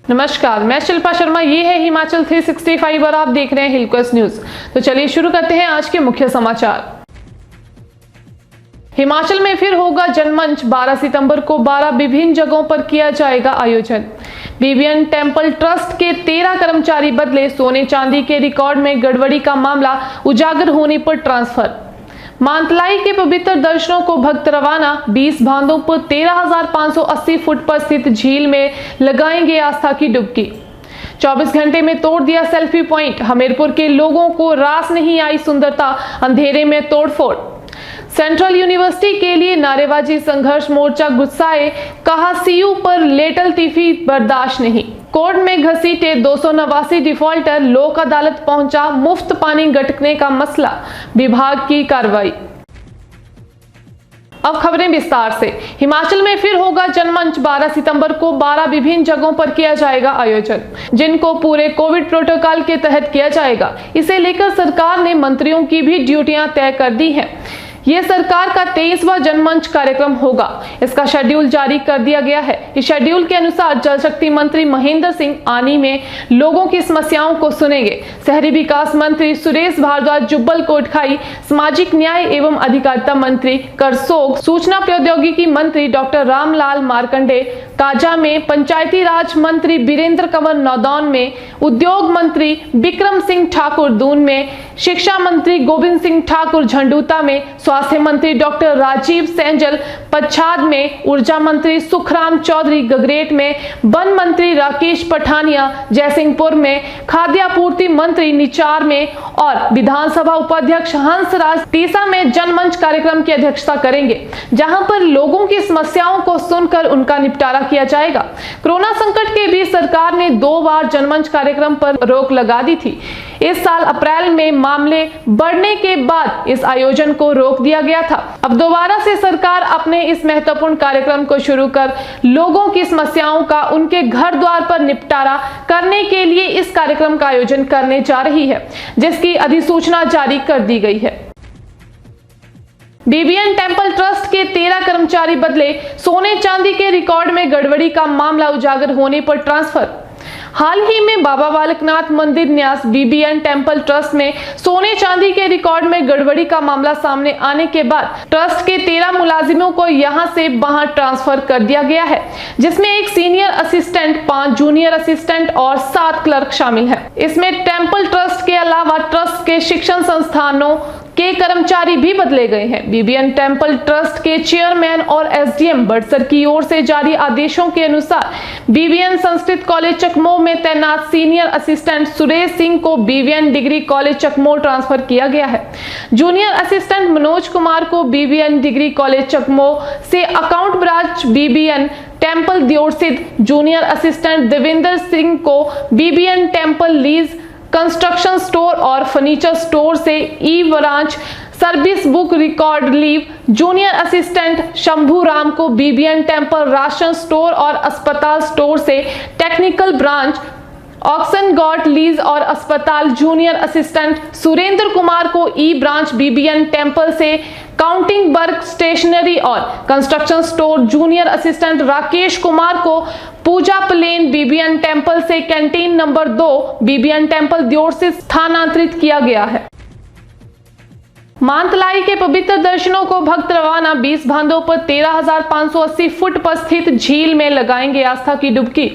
नमस्कार, मैं शिल्पा शर्मा। ये है हिमाचल 365 और आप देख रहे हैं हिलक्वेस्ट न्यूज। तो चलिए शुरू करते हैं आज के मुख्य समाचार। हिमाचल में फिर होगा जनमंच। 12 सितंबर को 12 विभिन्न जगहों पर किया जाएगा आयोजन। बीबीएन टेम्पल ट्रस्ट के 13 कर्मचारी बदले। सोने चांदी के रिकॉर्ड में गड़बड़ी का मामला उजागर होने पर ट्रांसफर। मानतलाई के पवित्र दर्शनों को भक्त रवाना। 20 बांधों पर 13,580 फुट पर स्थित झील में लगाएंगे आस्था की डुबकी। 24 घंटे में तोड़ दिया सेल्फी पॉइंट। हमीरपुर के लोगों को रास नहीं आई सुंदरता, अंधेरे में तोड़फोड़। सेंट्रल यूनिवर्सिटी के लिए नारेबाजी। संघर्ष मोर्चा गुस्साए, कहा सीयू पर लेटल तीफी बर्दाश्त नहीं। कोर्ट में घसीटे 289 डिफॉल्टर। लोक अदालत पहुंचा मुफ्त पानी गटकने का मसला। विभाग की कार्रवाई। अब खबरें विस्तार से। हिमाचल में फिर होगा जनमंच। 12 सितंबर को 12 विभिन्न जगहों पर किया जाएगा आयोजन, जिनको पूरे कोविड प्रोटोकॉल के तहत किया जाएगा। इसे लेकर सरकार ने मंत्रियों की भी ड्यूटियां तय कर दी हैं। यह सरकार का 23वां जनमंच कार्यक्रम होगा। इसका शेड्यूल जारी कर दिया गया है। इस शेड्यूल के अनुसार जल शक्ति मंत्री महेंद्र सिंह आनी में लोगों की समस्याओं को सुनेंगे। शहरी विकास मंत्री सुरेश भारद्वाज जुब्बल कोटखाई, सामाजिक न्याय एवं अधिकारिता मंत्री करसोग, सूचना प्रौद्योगिकी मंत्री डॉक्टर रामलाल मार्कंडे काजा में, पंचायती राज मंत्री बीरेंद्र कंवर नौदौन में, उद्योग मंत्री बिक्रम सिंह ठाकुर दून में, शिक्षा मंत्री गोविंद सिंह ठाकुर झंडूता में, स्वास्थ्य मंत्री डॉक्टर राजीव सैंजल पच्छाद में, ऊर्जा मंत्री सुखराम चौधरी गगरेट में, वन मंत्री राकेश पठानिया जयसिंहपुर में, खाद्य आपूर्ति मंत्री निचार में और विधानसभा उपाध्यक्ष हंसराज तीसा में जनमंच कार्यक्रम की अध्यक्षता करेंगे, जहां पर लोगों की समस्याओं को सुनकर उनका निपटारा किया जाएगा। कोरोना संकट के बीच सरकार ने 2 बार जनमंच कार्यक्रम पर रोक लगा दी थी। इस साल अप्रैल में मामले बढ़ने के बाद इस आयोजन को रोक दिया गया था। अब दोबारा से सरकार अपने इस महत्वपूर्ण कार्यक्रम को शुरू कर लोगों की समस्याओं का उनके घर द्वार पर निपटारा करने के लिए इस कार्यक्रम का आयोजन करने जा रही है, जिसकी अधिसूचना जारी कर दी गई है। बीबीएन टेम्पल ट्रस्ट के 13 कर्मचारी बदले। सोने चांदी के रिकॉर्ड में गड़बड़ी का मामला उजागर होने पर ट्रांसफर। हाल ही में बाबा बालकनाथ मंदिर न्यास बीबीएन टेम्पल ट्रस्ट में सोने चांदी के रिकॉर्ड में गड़बड़ी का मामला सामने आने के बाद ट्रस्ट के 13 मुलाजिमों को यहां से वहां ट्रांसफर कर दिया गया है, जिसमें एक सीनियर असिस्टेंट, 5 जूनियर असिस्टेंट और 7 क्लर्क शामिल हैं। इसमें टेम्पल ट्रस्ट के अलावा ट्रस्ट के शिक्षण संस्थानों के कर्मचारी भी बदले गए हैं। बीबीएन टेम्पल ट्रस्ट के चेयरमैन और एसडीएम बड़सर की ओर से जारी आदेशों के अनुसार बीबीएन संस्कृत कॉलेज चकमोह में तैनात सीनियर असिस्टेंट सुरेश सिंह को BBN degree college Chakmoh transfer किया गया है। जूनियर असिस्टेंट मनोज कुमार को बीबीएन डिग्री कॉलेज चकमोह से account branch BBN temple Deotsidh, junior assistant Devendra Singh को BBN temple lease construction store और फर्नीचर स्टोर से E branch service book record leave, junior assistant Shambhu Ram को बीबीएन टेम्पल राशन स्टोर और अस्पताल स्टोर से technical branch auction got lease और अस्पताल, junior assistant Surendra Kumar को ई ब्रांच बीबीएन टेम्पल से काउंटिंग वर्क स्टेशनरी और construction store, junior assistant Rakesh Kumar को पूजा प्लेन बीबीएन टेम्पल से कैंटीन नंबर 2 बीबीएन टेम्पल दियोट से स्थानांतरित किया गया है। मानतलाई के पवित्र दर्शनों को भक्त रवाना। 20 बांधों पर 13,580 फुट पर स्थित झील में लगाएंगे आस्था की डुबकी।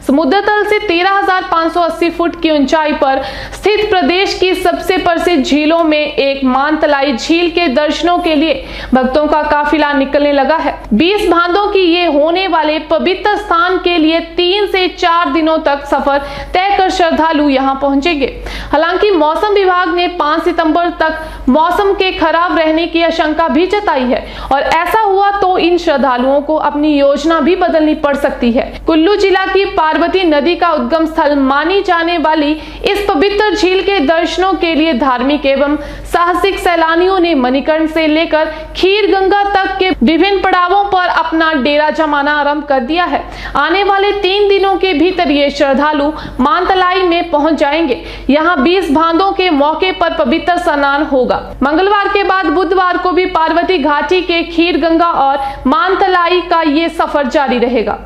समुद्र तल से 13,580 फुट की ऊंचाई पर स्थित प्रदेश की सबसे प्रसिद्ध झीलों में एक मानतलाई झील के दर्शनों के लिए भक्तों का काफिला निकलने लगा है। 20 बांधों की ये होने वाले पवित्र स्थान के लिए 3 से 4 दिनों तक सफर तय कर श्रद्धालु यहां पहुंचेंगे। हालांकि मौसम विभाग ने 5 सितंबर तक मौसम के खराब रहने की आशंका भी जताई है और ऐसा हुआ तो इन श्रद्धालुओं को अपनी योजना भी बदलनी पड़ सकती है। कुल्लू जिला की पार्वती नदी का उद्गम स्थल मानी जाने वाली इस पवित्र झील के दर्शनों के लिए धार्मिक एवं साहसिक सैलानियों ने मणिकर्ण से लेकर खीर गंगा तक के विभिन्न पड़ावों पर अपना डेरा जमाना आरंभ कर दिया है। आने वाले 3 दिनों के भीतर ये श्रद्धालु मानतलाई में पहुंच जाएंगे। यहाँ 20 बांधों के मौके पर पवित्र स्नान होगा। मंगलवार के बाद बुधवार को भी पार्वती घाटी के खीर गंगा और मानतलाई का ये सफर जारी रहेगा।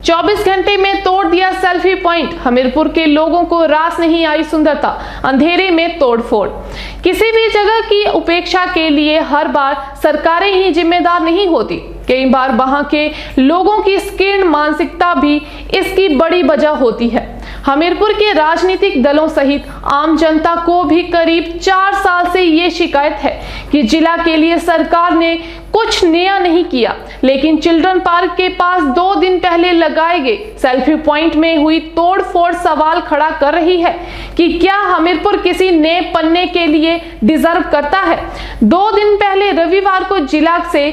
24 घंटे में तोड़ दिया सेल्फी पॉइंट, हमीरपुर के लोगों को रास नहीं आई सुंदरता, अंधेरे में तोड़फोड़। किसी भी जगह की उपेक्षा के लिए हर बार सरकारें ही जिम्मेदार नहीं होती, कई बार वहां के लोगों की संकीर्ण मानसिकता भी इसकी बड़ी वजह होती है। हमीरपुर के राजनीतिक दलों सहित आम जनता को भी करीब 4 साल से ये शिकायत है कि जिला के लिए सरकार ने कुछ नया नहीं किया, लेकिन चिल्ड्रन पार्क के पास 2 दिन पहले लगाए गए सेल्फी पॉइंट में हुई तोड़फोड़ सवाल खड़ा कर रही है कि क्या हमीरपुर किसी नए पन्ने के लिए डिजर्व करता है। 2 दिन पहले रविवार को जिला से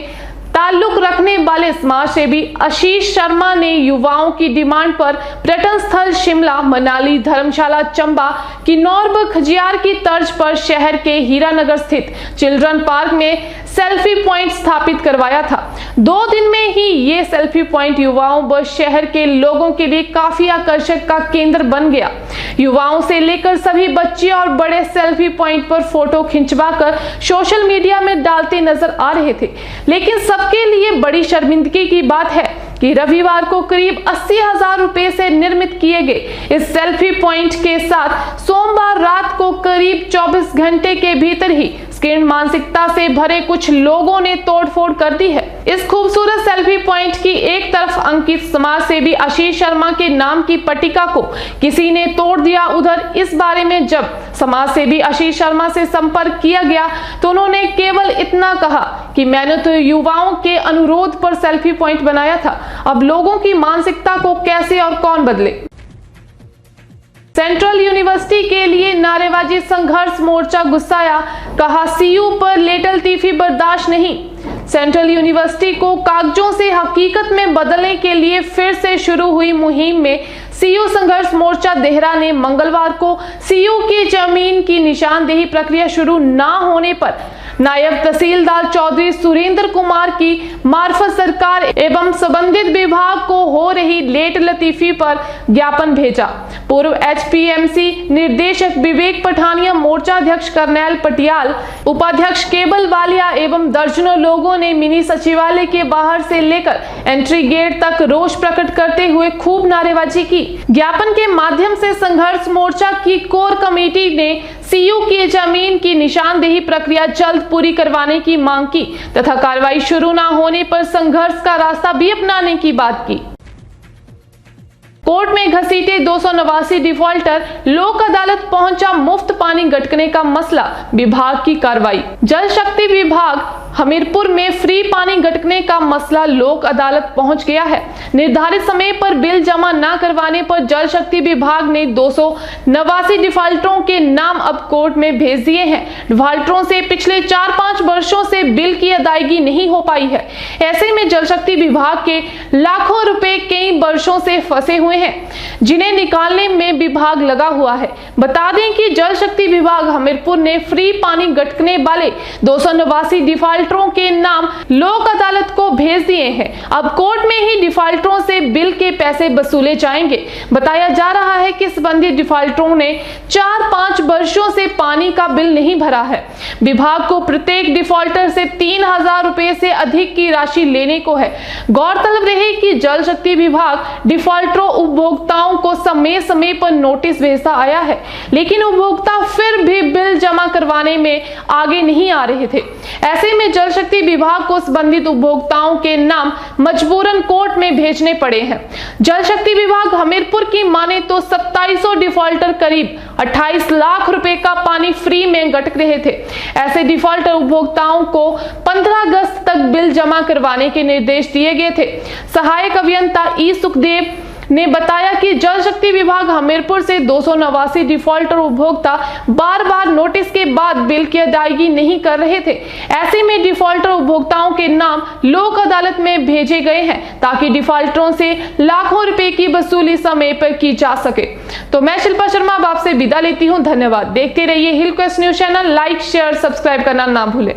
ताल्लुक रखने वाले समाज सेवी आशीष शर्मा ने युवाओं की डिमांड पर पर्यटन स्थल शिमला, मनाली, धर्मशाला, चंबा, किन्नौर व खजियार की तर्ज पर शहर के हीरानगर स्थित चिल्ड्रन पार्क में सेल्फी पॉइंट स्थापित करवाया था। 2 दिन में ही ये सेल्फी पॉइंट युवाओं व शहर के लोगों के लिए काफी आकर्षण का केंद्र बन गया। युवाओं से लेकर सभी बच्चे और बड़े सेल्फी पॉइंट पर फोटो खिंचवाकर सोशल मीडिया में डालते नजर आ रहे थे, लेकिन सबके लिए बड़ी शर्मिंदगी की बात है कि रविवार को करीब 80,000 रुपए से निर्मित किए गए इस सेल्फी पॉइंट के साथ सोमवार रात को करीब 24 घंटे के भीतर ही संकीर्ण मानसिकता से भरे कुछ लोगों ने तोड़फोड़ कर दी है। इस खूबसूरत सेल्फी पॉइंट की एक तरफ अंकित समाज सेवी आशीष शर्मा के नाम की पट्टिका को किसी ने तोड़ दिया। उधर इस बारे में जब समाज सेवी आशीष शर्मा से संपर्क किया गया तो उन्होंने केवल इतना कहा कि मैंने तो युवाओं के अनुरोध पर सेल्फी पॉइंट बनाया था, अब लोगों की मानसिकता को कैसे और कौन बदले। सेंट्रल यूनिवर्सिटी के लिए नारेबाजी, संघर्ष मोर्चा गुस्साया, कहा सीयू पर लेटलतीफी बर्दाश्त नहीं। सेंट्रल यूनिवर्सिटी को कागजों से हकीकत में बदलने के लिए फिर से शुरू हुई मुहिम में सीयू संघर्ष मोर्चा देहरा ने मंगलवार को सीयू की जमीन की निशानदेही प्रक्रिया शुरू न होने पर नायब तहसीलदार चौधरी सुरेंद्र कुमार की मार्फत सरकार एवं संबंधित विभाग को हो रही लेट लतीफी पर ज्ञापन भेजा। पूर्व एचपीएमसी निर्देशक विवेक पठानिया, मोर्चा अध्यक्ष करनैल पटियाल, उपाध्यक्ष केबल वालिया एवं दर्जनों लोगों ने मिनी सचिवालय के बाहर से लेकर एंट्री गेट तक रोष प्रकट करते हुए खूब नारेबाजी की। ज्ञापन के माध्यम से संघर्ष मोर्चा की कोर कमेटी ने सीयू की जमीन की निशानदेही प्रक्रिया जल्द पूरी करवाने की मांग की तथा कार्रवाई शुरू न होने पर संघर्ष का रास्ता भी अपनाने की बात की। कोर्ट में घसीटे 289 डिफॉल्टर, लोक अदालत पहुंचा मुफ्त पानी गटकने का मसला, विभाग की कार्रवाई। जल शक्ति विभाग हमीरपुर में फ्री पानी गटकने का मसला लोक अदालत पहुंच गया है। निर्धारित समय पर बिल जमा न करवाने पर जल शक्ति विभाग ने 289 डिफॉल्टरों के नाम अब कोर्ट में भेज दिए हैं। डिफॉल्टरों से पिछले 4-5 वर्षों से बिल की अदायगी नहीं हो पाई है। ऐसे में जल शक्ति विभाग के लाखों रुपए कई वर्षों से फंसे हुए हैं, जिन्हें निकालने में विभाग लगा हुआ है। बता दें कि जल शक्ति विभाग हमीरपुर ने फ्री पानी गटकने वाले 289 डिफॉल्टरों के नाम लोक अदालत को भेज दिए हैं। अब कोर्ट में ही डिफॉल्टरों से बिल के पैसे वसूले जाएंगे। बताया जा रहा है कि संबंधित डिफॉल्टरों ने 4-5 वर्षों से पानी का बिल नहीं भरा है। विभाग को प्रत्येक डिफॉल्टर से 3,000 रुपए से अधिक की राशि लेने को है। गौरतलब रहे कि जल शक्ति विभाग डिफॉल्टरों उपभोक्ताओं को समय समय पर नोटिस भेजता आया है, लेकिन उपभोक्ता फिर भी बिल जमा करवाने में आगे नहीं आ रहे थे। ऐसे में जल शक्ति विभाग को संबंधित उपभोक्ताओं के नाम मजबूरन कोर्ट में भेजने पड़े हैं। जल शक्ति विभाग हमीरपुर की माने तो 2700 डिफॉल्टर करीब 28 लाख रुपए का पानी फ्री में गटक रहे थे। ऐसे डिफॉल्टर उपभोक्ताओं को 15 अगस्त तक बिल जमा करवाने के निर्देश दिए गए थे। सहायक अभियंता ई सुखदेव ने बताया कि जल शक्ति विभाग हमीरपुर से 289 डिफॉल्टर उपभोक्ता बार बार नोटिस के बाद बिल की अदायगी नहीं कर रहे थे। ऐसे में डिफॉल्टर उपभोक्ताओं के नाम लोक अदालत में भेजे गए हैं ताकि डिफॉल्टरों से लाखों रुपए की वसूली समय पर की जा सके। तो मैं शिल्पा शर्मा अब आपसे विदा लेती हूँ। धन्यवाद। देखते रहिए hill quest news channel. Like, share, subscribe करना ना भूलें।